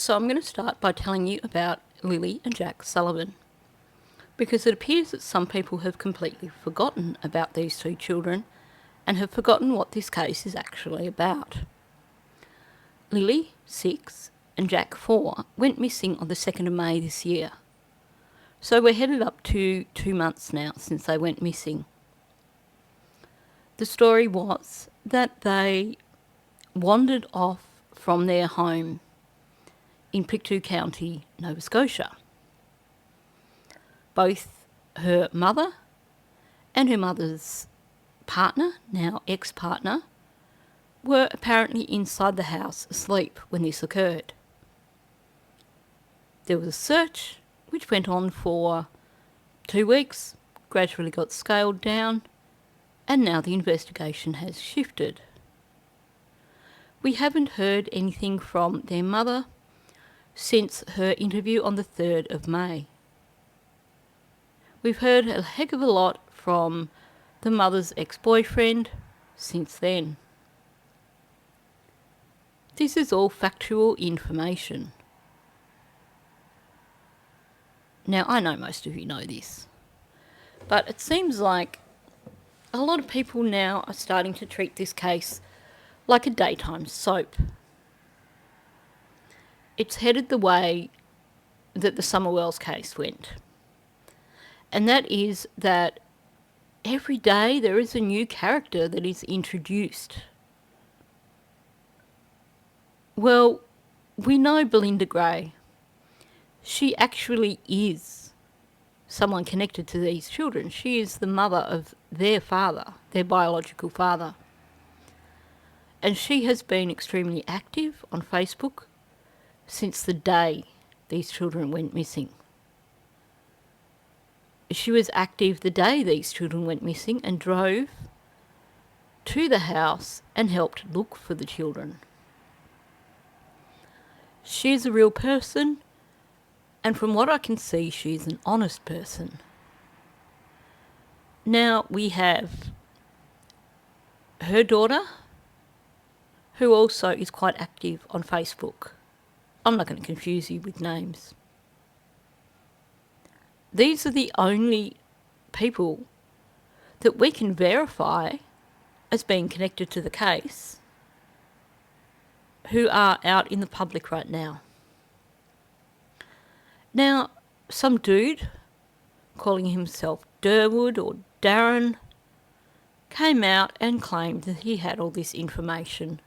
So I'm going to start by telling you about Lily and Jack Sullivan, because it appears that some people have completely forgotten about these two children and have forgotten what this case is actually about. Lily, 6, and Jack, 4, went missing on the 2nd of May this year. So we're headed up to 2 months now since they went missing. The story was that they wandered off from their home in Pictou County, Nova Scotia. Both her mother and her mother's partner, now ex-partner, were apparently inside the house asleep when this occurred. There was a search which went on for 2 weeks, gradually got scaled down, and now the investigation has shifted. We haven't heard anything from their mother since her interview on the 3rd of May. We've heard a heck of a lot from the mother's ex-boyfriend since then. This is all factual information. Now, I know most of you know this, but it seems like a lot of people now are starting to treat this case like a daytime soap. It's headed the way that the Summerwells case went. And that is that every day there is a new character that is introduced. Well, we know Belinda Gray. She actually is someone connected to these children. She is the mother of their father, their biological father. And she has been extremely active on Facebook since the day these children went missing. She was active the day these children went missing and drove to the house and helped look for the children. She's a real person, and from what I can see, she's an honest person. Now we have her daughter, who also is quite active on Facebook. I'm not going to confuse you with names. These are the only people that we can verify as being connected to the case who are out in the public right now. Now, some dude calling himself Durwood or Darren came out and claimed that he had all this information.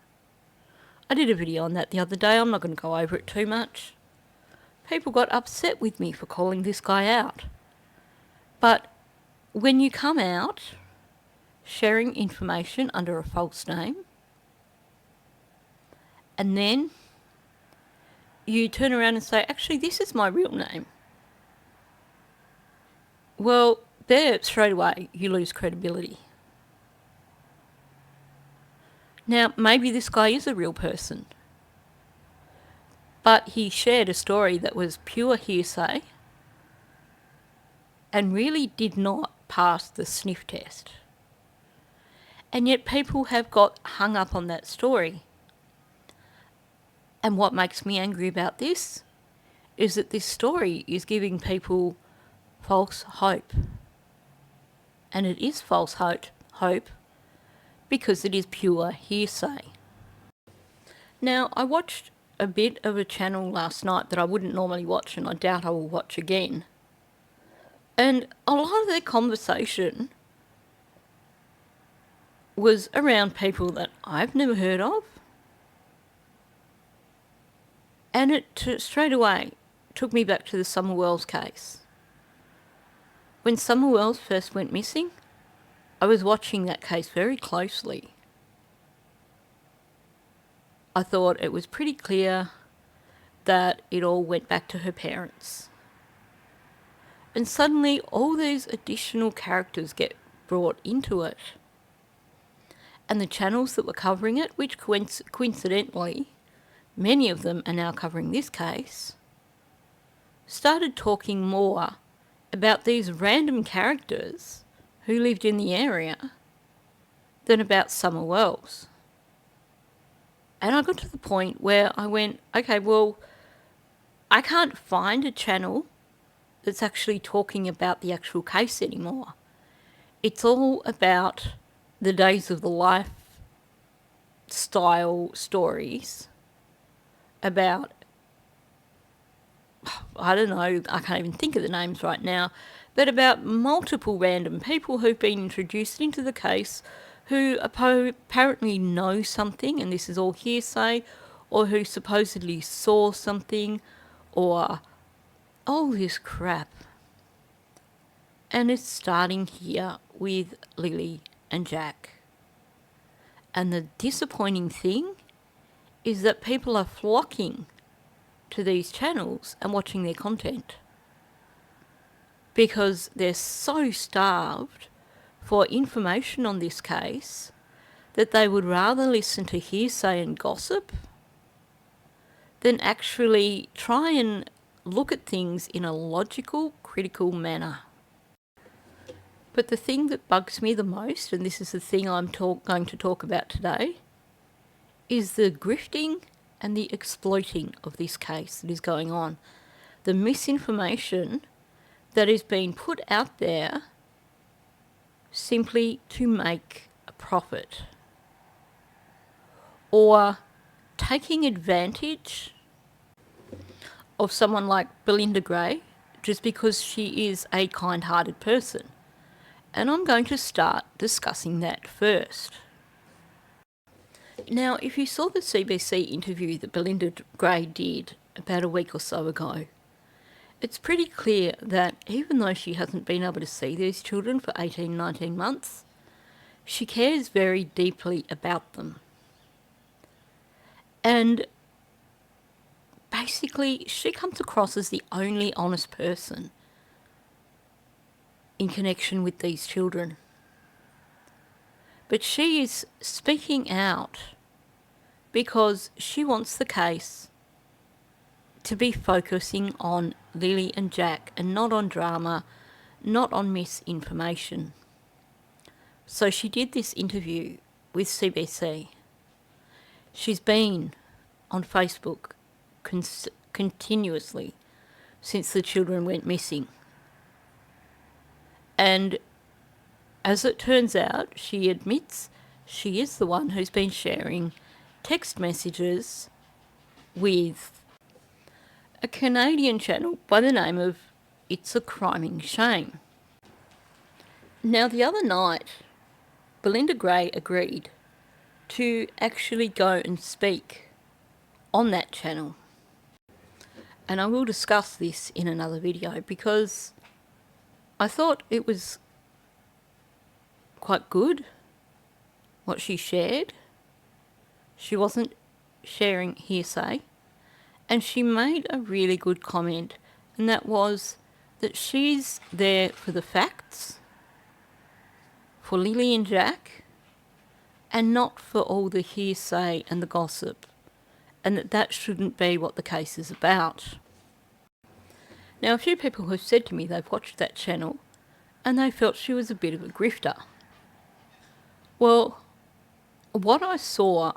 I did a video on that the other day. I'm not going to go over it too much. People got upset with me for calling this guy out. But when you come out sharing information under a false name, and then you turn around and say, actually, this is my real name, well, there, straight away, you lose credibility. Now, maybe this guy is a real person, but he shared a story that was pure hearsay and really did not pass the sniff test. And yet people have got hung up on that story. And what makes me angry about this is that this story is giving people false hope. And it is false hope because it is pure hearsay. Now, I watched a bit of a channel last night that I wouldn't normally watch, and I doubt I will watch again. And a lot of their conversation was around people that I've never heard of. And it straight away took me back to the Summerwells case. When Summerwells first went missing, I was watching that case very closely. I thought it was pretty clear that it all went back to her parents. And suddenly all these additional characters get brought into it. And the channels that were covering it, which coincidentally, many of them are now covering this case, started talking more about these random characters who lived in the area than about Summerwells. And I got to the point where I went, okay, well, I can't find a channel that's actually talking about the actual case anymore. It's all about the days of the life style stories about, I don't know, I can't even think of the names right now, but about multiple random people who've been introduced into the case who apparently know something, and this is all hearsay, or who supposedly saw something, or all this crap. And it's starting here with Lily and Jack. And the disappointing thing is that people are flocking to these channels and watching their content because they're so starved for information on this case that they would rather listen to hearsay and gossip than actually try and look at things in a logical, critical manner. But the thing that bugs me the most, and this is the thing I'm going to talk about today, is the grifting and the exploiting of this case that is going on. The misinformation that is being put out there simply to make a profit. Or taking advantage of someone like Belinda Gray just because she is a kind-hearted person. And I'm going to start discussing that first. Now, if you saw the CBC interview that Belinda Gray did about a week or so ago, it's pretty clear that even though she hasn't been able to see these children for 18, 19 months, she cares very deeply about them. And basically, she comes across as the only honest person in connection with these children. But she is speaking out because she wants the case to be focusing on Lily and Jack and not on drama, not on misinformation. So she did this interview with CBC. She's been on Facebook continuously since the children went missing. And as it turns out, she admits she is the one who's been sharing text messages with a Canadian channel by the name of It's a Criming Shame. Now, the other night, Belinda Gray agreed to actually go and speak on that channel. And I will discuss this in another video because I thought it was quite good what she shared. She wasn't sharing hearsay. And she made a really good comment, and that was that she's there for the facts, for Lily and Jack, and not for all the hearsay and the gossip, and that shouldn't be what the case is about. Now, a few people have said to me they've watched that channel and they felt she was a bit of a grifter. Well, what I saw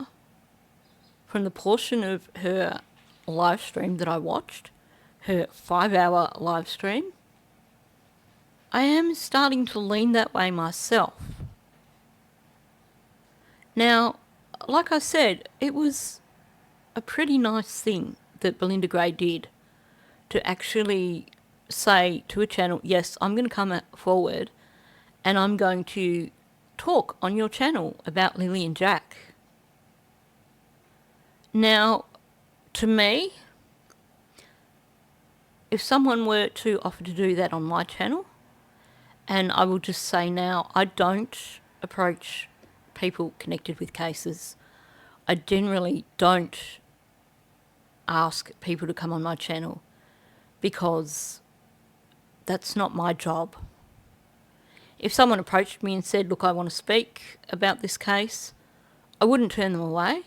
from the portion of her live stream that I watched, her 5-hour live stream, I am starting to lean that way myself. Now, like I said, it was a pretty nice thing that Belinda Gray did to actually say to a channel, yes, I'm going to come forward and I'm going to talk on your channel about Lily and Jack. Now, to me, if someone were to offer to do that on my channel, and I will just say now, I don't approach people connected with cases. I generally don't ask people to come on my channel because that's not my job. If someone approached me and said, look, I want to speak about this case, I wouldn't turn them away.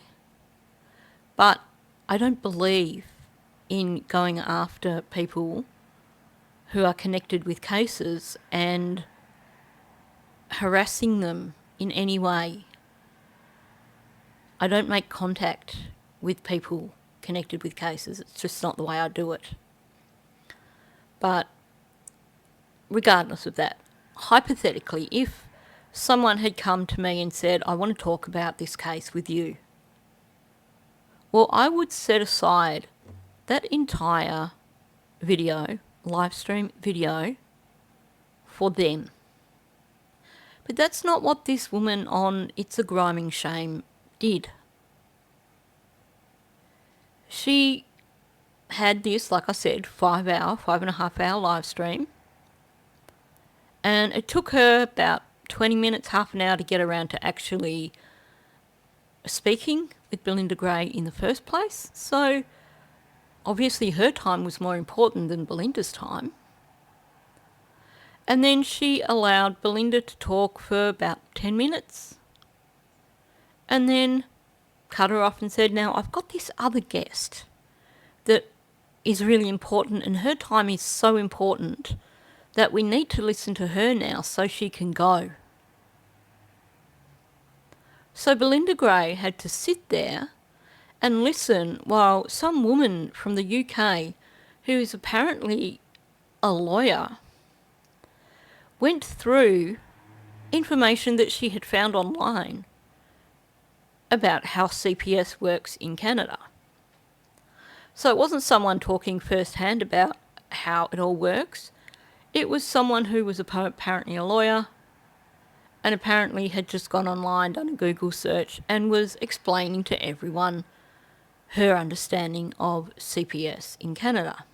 But I don't believe in going after people who are connected with cases and harassing them in any way. I don't make contact with people connected with cases. It's just not the way I do it. But regardless of that, hypothetically, if someone had come to me and said, I want to talk about this case with you, well, I would set aside that entire video, live stream video, for them. But that's not what this woman on It's a Griming Shame did. She had this, like I said, 5.5 hour live stream. And it took her about 20 minutes, half an hour to get around to actually speaking with Belinda Gray in the first place. So obviously her time was more important than Belinda's time. And then she allowed Belinda to talk for about 10 minutes. And then cut her off and said, now I've got this other guest that is really important, and her time is so important that we need to listen to her now so she can go. So Belinda Gray had to sit there and listen while some woman from the UK, who is apparently a lawyer, went through information that she had found online about how CPS works in Canada. So it wasn't someone talking firsthand about how it all works. It was someone who was apparently a lawyer and apparently had just gone online, done a Google search, and was explaining to everyone her understanding of CPS in Canada.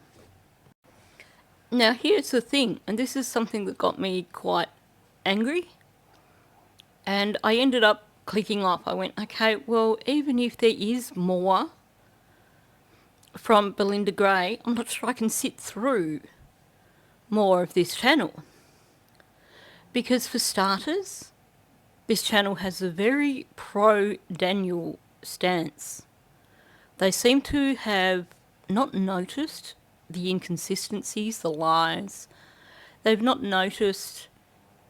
Now here's the thing, and this is something that got me quite angry, and I ended up clicking off. I went, okay, well, even if there is more from Belinda Gray, I'm not sure I can sit through more of this channel. Because for starters, this channel has a very pro-Daniel stance. They seem to have not noticed the inconsistencies, the lies. They've not noticed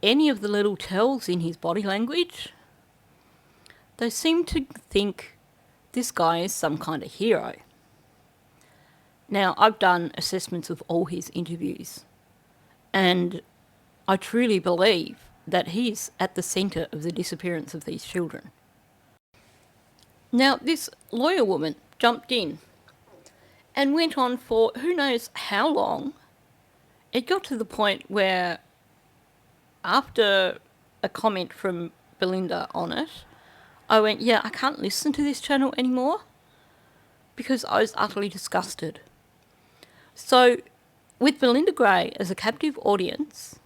any of the little tells in his body language. They seem to think this guy is some kind of hero. Now, I've done assessments of all his interviews, and I truly believe that he's at the centre of the disappearance of these children. Now, this lawyer woman jumped in and went on for who knows how long. It got to the point where, after a comment from Belinda on it, I went, yeah, I can't listen to this channel anymore, because I was utterly disgusted. So, with Belinda Gray as a captive audience,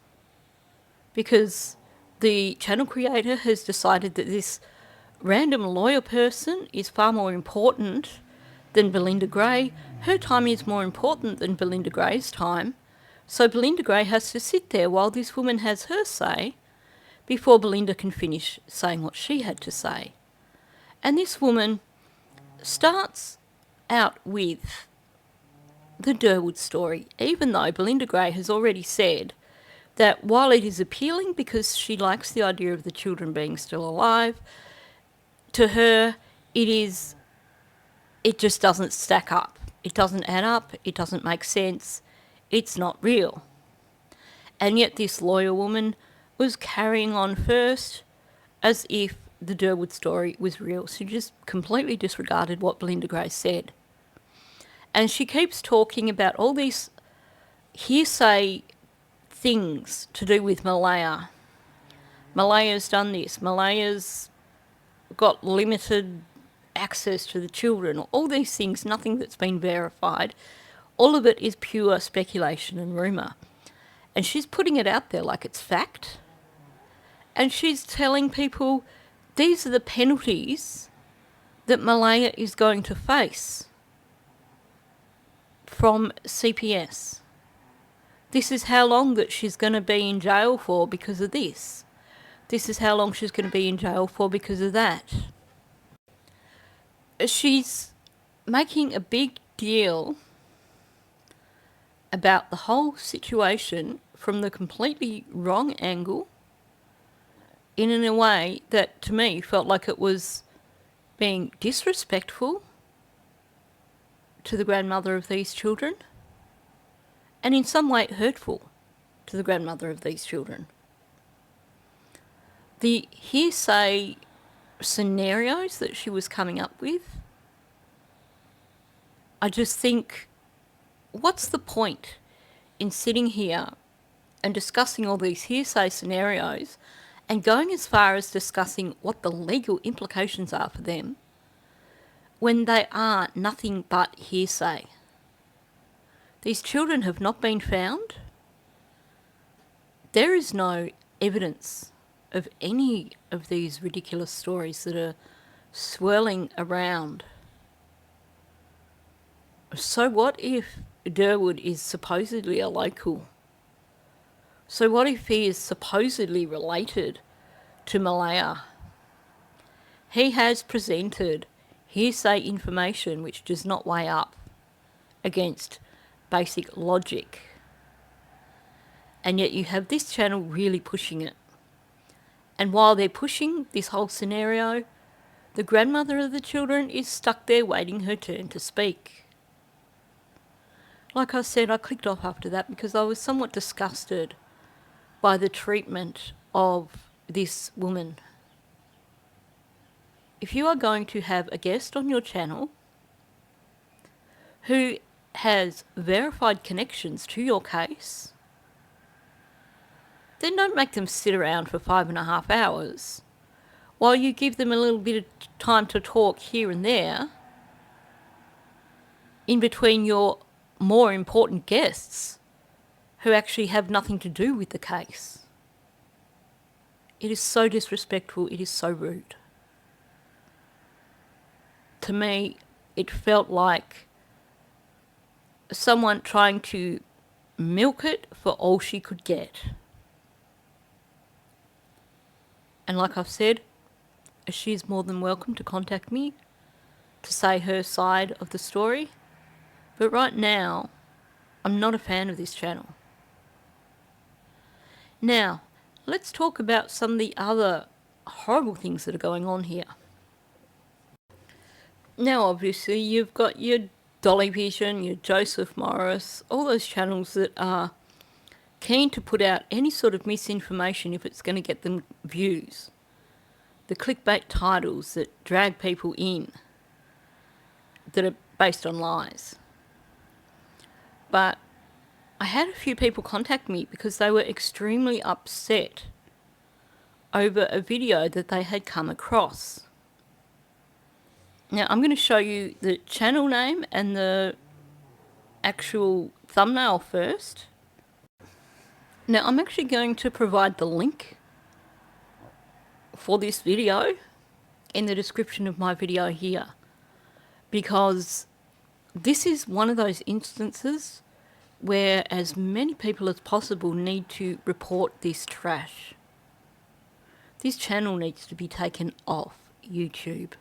because the channel creator has decided that this random lawyer person is far more important than Belinda Gray, her time is more important than Belinda Gray's time, so Belinda Gray has to sit there while this woman has her say before Belinda can finish saying what she had to say. And this woman starts out with the Durwood story, even though Belinda Gray has already said that while it is appealing because she likes the idea of the children being still alive, to her it just doesn't stack up. It doesn't add up, it doesn't make sense, it's not real. And yet this lawyer woman was carrying on first as if the Durwood story was real. She just completely disregarded what Belinda Gray said. And she keeps talking about all these hearsay things to do with Malaya. Malaya's done this. Malaya's got limited access to the children. All these things, nothing that's been verified. All of it is pure speculation and rumour. And she's putting it out there like it's fact. And she's telling people these are the penalties that Malaya is going to face from CPS. This is how long that she's going to be in jail for because of this. This is how long she's going to be in jail for because of that. She's making a big deal about the whole situation from the completely wrong angle, in a way that to me felt like it was being disrespectful to the grandmother of these children, and in some way hurtful to the grandmother of these children. The hearsay scenarios that she was coming up with, I just think, what's the point in sitting here and discussing all these hearsay scenarios and going as far as discussing what the legal implications are for them when they are nothing but hearsay? These children have not been found. There is no evidence of any of these ridiculous stories that are swirling around. So what if Durwood is supposedly a local? So what if he is supposedly related to Malaya? He has presented hearsay information which does not weigh up against basic logic. And yet you have this channel really pushing it. And while they're pushing this whole scenario, the grandmother of the children is stuck there waiting her turn to speak. Like I said, I clicked off after that because I was somewhat disgusted by the treatment of this woman. If you are going to have a guest on your channel who has verified connections to your case, then don't make them sit around for 5.5 hours while you give them a little bit of time to talk here and there in between your more important guests who actually have nothing to do with the case. It is so disrespectful, it is so rude. To me, it felt like someone trying to milk it for all she could get. And like I've said, she's more than welcome to contact me to say her side of the story. But right now, I'm not a fan of this channel. Now, let's talk about some of the other horrible things that are going on here. Now, obviously, you've got your Dolly Vision, your Joseph Morris, all those channels that are keen to put out any sort of misinformation if it's going to get them views. The clickbait titles that drag people in that are based on lies. But I had a few people contact me because they were extremely upset over a video that they had come across. Now, I'm going to show you the channel name and the actual thumbnail first. Now, I'm actually going to provide the link for this video in the description of my video here, because this is one of those instances where as many people as possible need to report this trash. This channel needs to be taken off YouTube.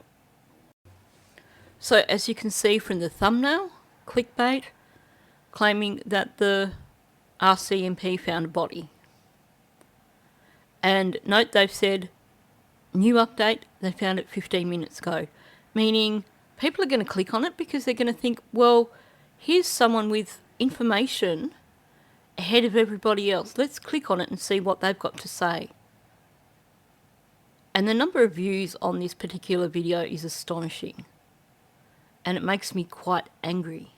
So as you can see from the thumbnail, clickbait, claiming that the RCMP found a body. And note they've said, new update, they found it 15 minutes ago. Meaning people are going to click on it because they're going to think, well, here's someone with information ahead of everybody else. Let's click on it and see what they've got to say. And the number of views on this particular video is astonishing. And it makes me quite angry.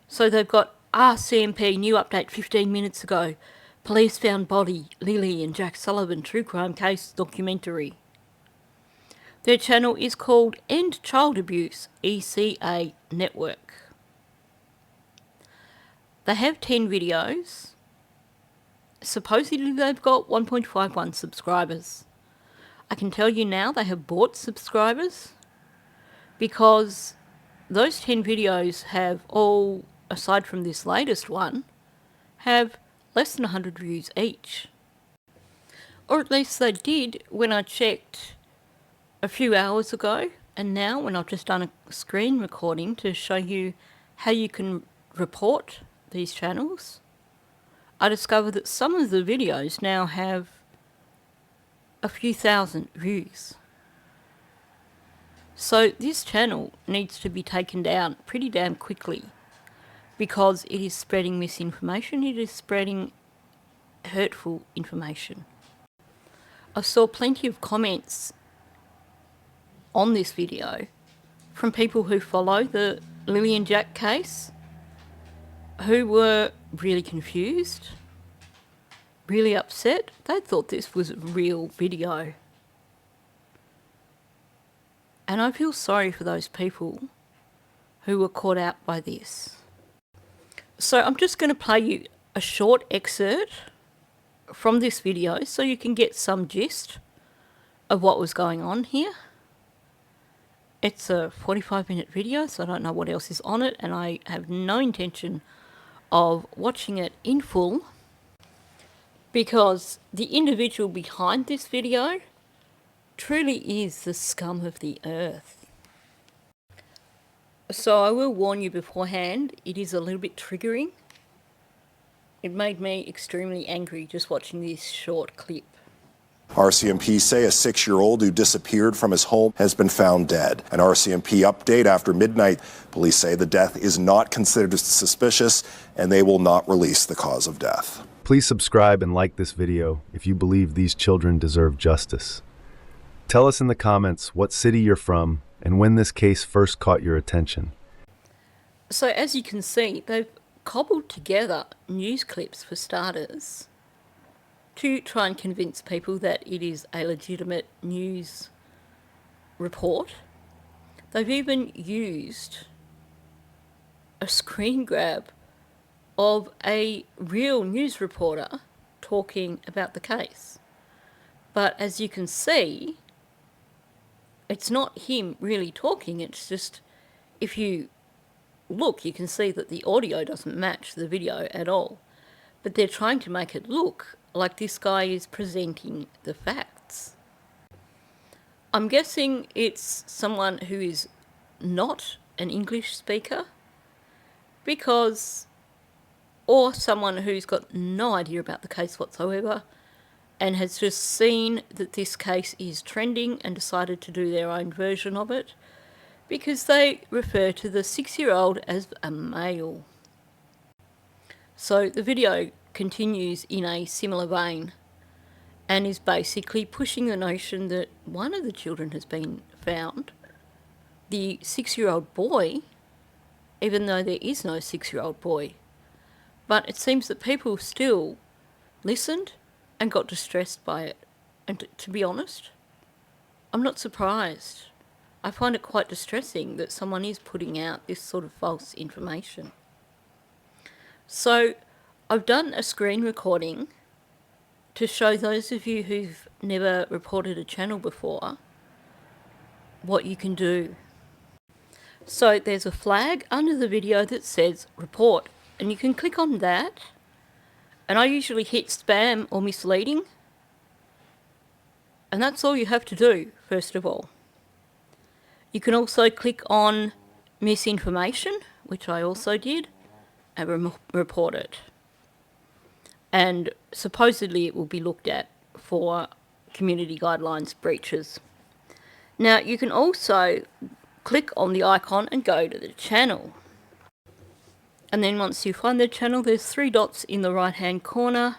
So they've got RCMP new update 15 minutes ago. Police found body, Lily and Jack Sullivan true crime case documentary. Their channel is called End Child Abuse ECA Network. They have 10 videos. Supposedly they've got 1.51 subscribers. I can tell you now they have bought subscribers because those 10 videos have all, aside from this latest one, have less than 100 views each. Or at least they did when I checked a few hours ago, and now when I've just done a screen recording to show you how you can report these channels, I discovered that some of the videos now have a few thousand views. So this channel needs to be taken down pretty damn quickly because it is spreading misinformation, it is spreading hurtful information. I saw plenty of comments on this video from people who follow the Lily and Jack case who were really confused, really upset. They thought this was a real video. And I feel sorry for those people who were caught out by this. So I'm just going to play you a short excerpt from this video so you can get some gist of what was going on here. It's a 45-minute video, so I don't know what else is on it, and I have no intention of watching it in full because the individual behind this video truly is the scum of the earth. So I will warn you beforehand, it is a little bit triggering. It made me extremely angry just watching this short clip. RCMP say a 6-year-old who disappeared from his home has been found dead. An RCMP update after midnight. Police say the death is not considered suspicious and they will not release the cause of death. Please subscribe and like this video if you believe these children deserve justice. Tell us in the comments what city you're from and when this case first caught your attention. So as you can see, they've cobbled together news clips for starters to try and convince people that it is a legitimate news report. They've even used a screen grab of a real news reporter talking about the case. But as you can see, it's not him really talking, it's just, if you look, you can see that the audio doesn't match the video at all. But they're trying to make it look like this guy is presenting the facts. I'm guessing it's someone who is not an English speaker or someone who's got no idea about the case whatsoever and has just seen that this case is trending and decided to do their own version of it because they refer to the 6-year-old as a male. So the video continues in a similar vein and is basically pushing the notion that one of the children has been found, the 6-year-old boy, even though there is no 6-year-old boy. But it seems that people still listened and got distressed by it. And to be honest, I'm not surprised. I find it quite distressing that someone is putting out this sort of false information. So I've done a screen recording to show those of you who've never reported a channel before what you can do. So there's a flag under the video that says report, and you can click on that, and I usually hit spam or misleading, and that's all you have to do, first of all. You can also click on misinformation, which I also did, and report it. And supposedly it will be looked at for community guidelines breaches. Now you can also click on the icon and go to the channel. And then once you find the channel, there's 3 dots in the right hand corner.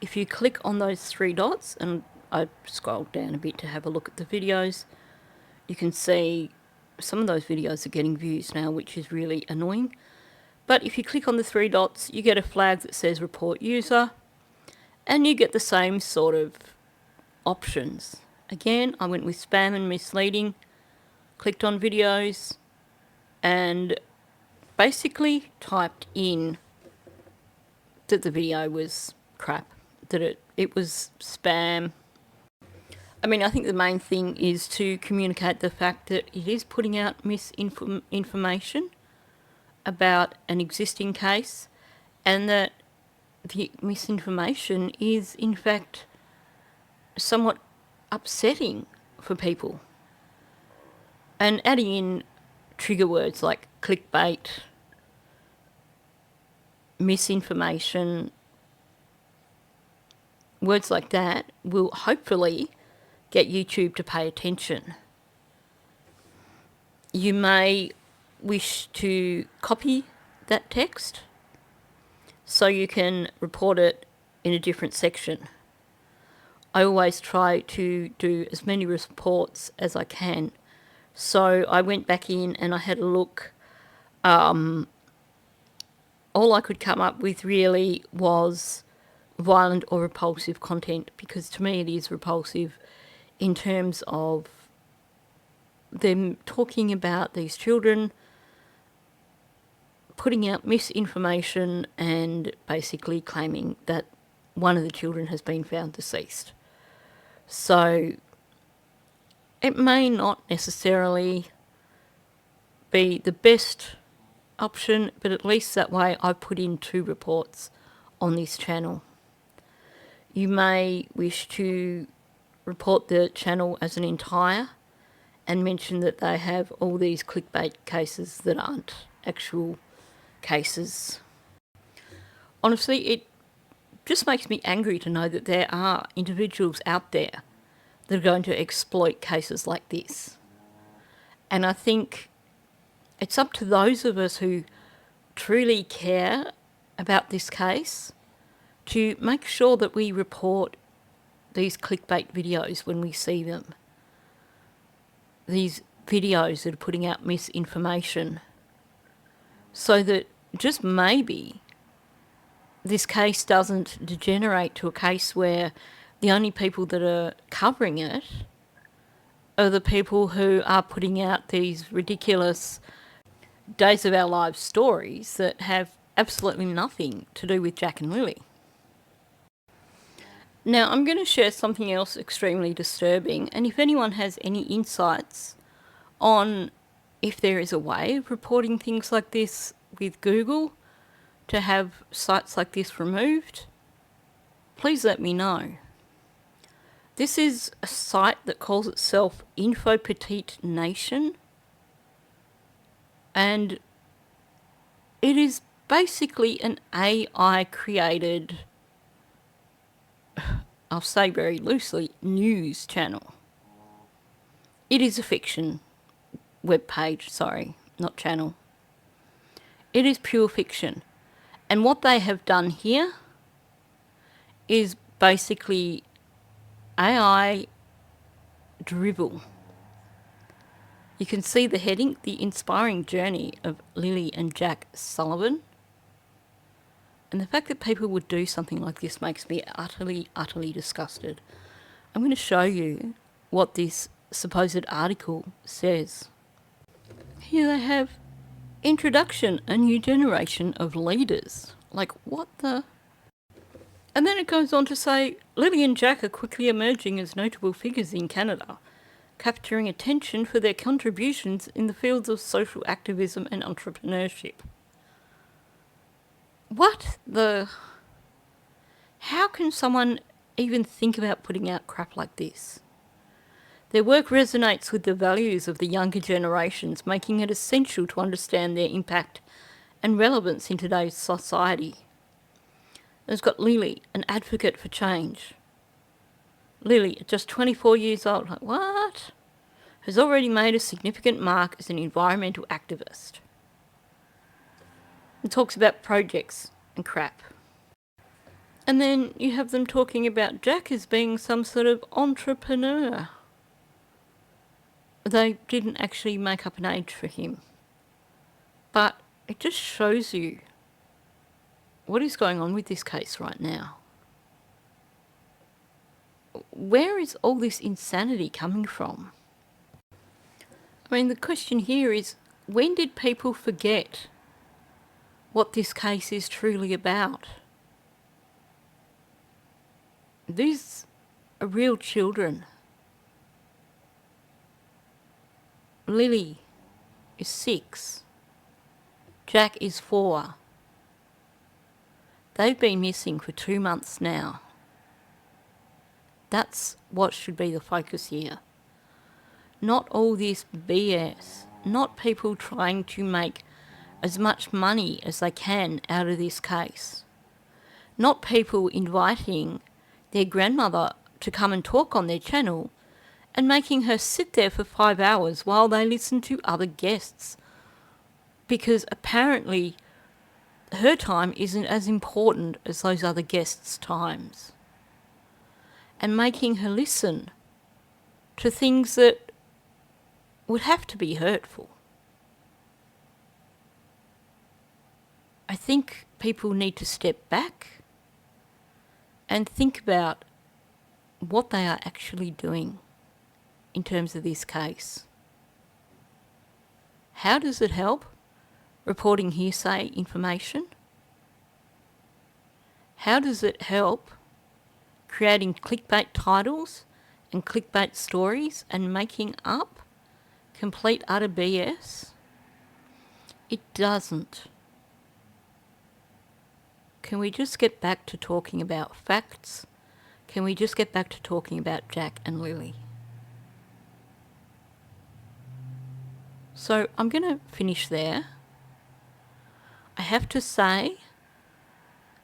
If you click on those 3 dots, and I scrolled down a bit to have a look at the videos, you can see some of those videos are getting views now, which is really annoying. But if you click on the 3 dots, you get a flag that says report user, and you get the same sort of options. Again, I went with spam and misleading, clicked on videos, and basically typed in that the video was crap, that it was spam. I mean, I think the main thing is to communicate the fact that it is putting out misinformation about an existing case, and that the misinformation is in fact somewhat upsetting for people. And adding in trigger words like clickbait, misinformation, words like that will hopefully get YouTube to pay attention. You may wish to copy that text so you can report it in a different section. I always try to do as many reports as I can. So I went back in and I had a look. All I could come up with really was violent or repulsive content, because to me it is repulsive in terms of them talking about these children, putting out misinformation and basically claiming that one of the children has been found deceased. So it may not necessarily be the best option, but at least that way I've put in 2 reports on this channel. You may wish to report the channel as an entire and mention that they have all these clickbait cases that aren't actual cases. Honestly, it just makes me angry to know that there are individuals out there that are going to exploit cases like this. And I think it's up to those of us who truly care about this case to make sure that we report these clickbait videos when we see them. These videos that are putting out misinformation, so that just maybe this case doesn't degenerate to a case where the only people that are covering it are the people who are putting out these ridiculous days of our lives stories that have absolutely nothing to do with Jack and Lily. Now, I'm going to share something else extremely disturbing, and if anyone has any insights on if there is a way of reporting things like this with Google to have sites like this removed, please let me know. This is a site that calls itself Info Petite Nation, and it is basically an AI created, I'll say very loosely, news channel. It is a fiction web page, sorry, not channel. It is pure fiction. And what they have done here is basically AI drivel. You can see the heading, The Inspiring Journey of Lily and Jack Sullivan. And the fact that people would do something like this makes me utterly, utterly disgusted. I'm going to show you what this supposed article says. Here they have introduction, a new generation of leaders. Like, what the? And then it goes on to say, Lily and Jack are quickly emerging as notable figures in Canada, capturing attention for their contributions in the fields of social activism and entrepreneurship. What the? How can someone even think about putting out crap like this? Their work resonates with the values of the younger generations, making it essential to understand their impact and relevance in today's society. It's got Lily, an advocate for change. Lily, at just 24 years old, like, what? Has already made a significant mark as an environmental activist. It talks about projects and crap. And then you have them talking about Jack as being some sort of entrepreneur. They didn't actually make up an age for him. But it just shows you what is going on with this case right now. Where is all this insanity coming from? I mean, the question here is, when did people forget what this case is truly about? These are real children. Lily is 6. Jack is 4. They've been missing for 2 months now. That's what should be the focus here. Not all this BS. Not people trying to make as much money as they can out of this case. Not people inviting their grandmother to come and talk on their channel and making her sit there for 5 hours while they listen to other guests, because apparently her time isn't as important as those other guests' times, and making her listen to things that would have to be hurtful. I think people need to step back and think about what they are actually doing in terms of this case. How does it help reporting hearsay information? How does it help creating clickbait titles and clickbait stories and making up complete utter BS? It doesn't. Can we just get back to talking about facts? Can we just get back to talking about Jack and Lily? So I'm going to finish there. I have to say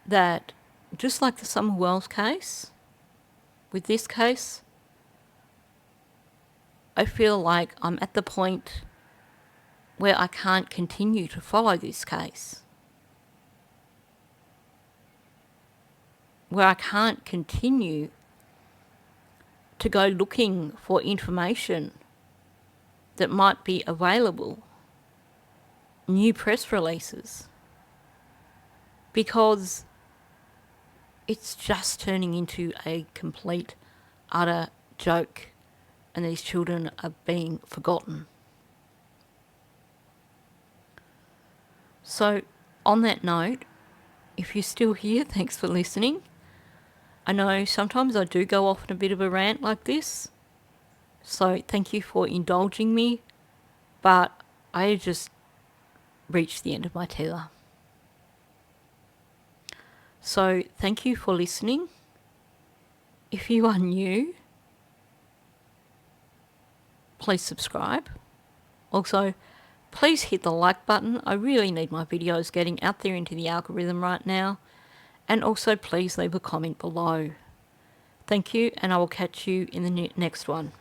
that just like the Summer Wells case, with this case, I feel like I'm at the point where I can't continue to follow this case. Where I can't continue to go looking for information that might be available, new press releases, because it's just turning into a complete, utter joke, and these children are being forgotten. So, on that note, if you're still here, thanks for listening. I know sometimes I do go off on a bit of a rant like this, so thank you for indulging me, but I just reached the end of my tether. So thank you for listening. If you are new, please subscribe. Also, please hit the like button. I really need my videos getting out there into the algorithm right now. And also please leave a comment below. Thank you, and I will catch you in the next one.